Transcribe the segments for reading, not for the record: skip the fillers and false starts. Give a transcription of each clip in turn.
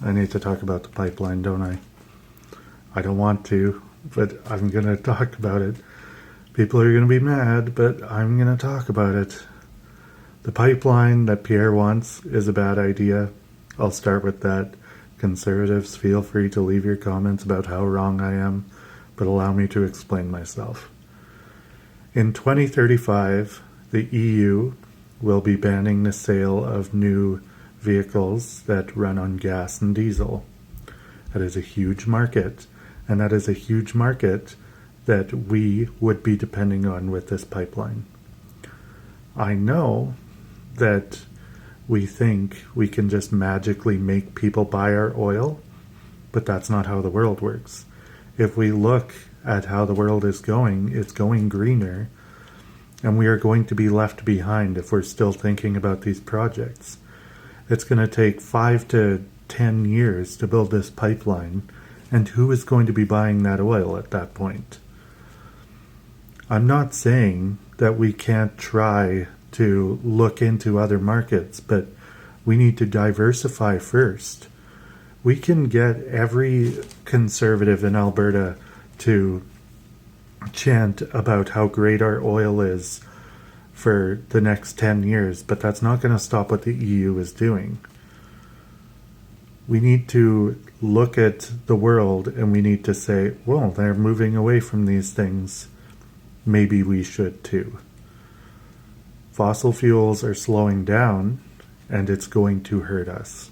I need to talk about the pipeline, don't I? I don't want to, but I'm going to talk about it. People are going to be mad, but I'm going to talk about it. The pipeline that Pierre wants is a bad idea. I'll start with that. Conservatives, feel free to leave your comments about how wrong I am, but allow me to explain myself. In 2035, the EU will be banning the sale of new vehicles that run on gas and diesel. That is a huge market, and that is a huge market that we would be depending on with this pipeline. I know that we think we can just magically make people buy our oil, but that's not how the world works. If we look at how the world is going, it's going greener, and we are going to be left behind if we're still thinking about these projects. It's going to take 5 to 10 years to build this pipeline, and who is going to be buying that oil at that point? I'm not saying that we can't try to look into other markets, but we need to diversify first. We can get every conservative in Alberta to chant about how great our oil is for the next 10 years, but that's not going to stop what the EU is doing. We need to look at the world and we need to say, well, they're moving away from these things. Maybe we should too. Fossil fuels are slowing down, and it's going to hurt us.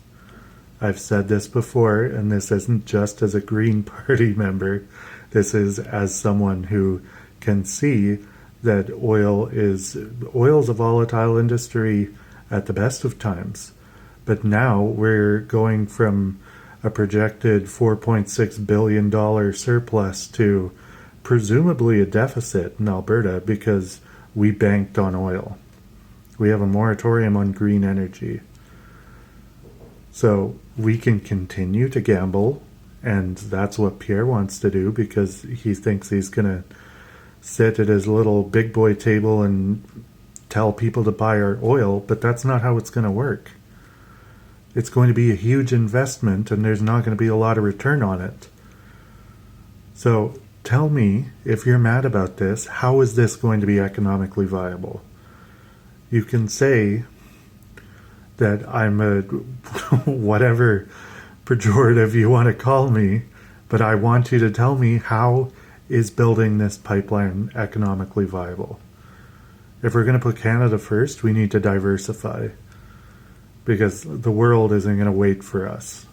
I've said this before, and this isn't just as a Green Party member. This is as someone who can see that oil's a volatile industry at the best of times. But now we're going from a projected $4.6 billion surplus to presumably a deficit in Alberta because we banked on oil. We have a moratorium on green energy. So we can continue to gamble, and that's what Pierre wants to do because he thinks he's going to sit at his little big boy table and tell people to buy our oil, but that's not how it's going to work. It's going to be a huge investment, and there's not going to be a lot of return on it. So tell me, if you're mad about this, how is this going to be economically viable? You can say that I'm a whatever pejorative you want to call me, but I want you to tell me, how is building this pipeline economically viable? If we're going to put Canada first, we need to diversify because the world isn't going to wait for us.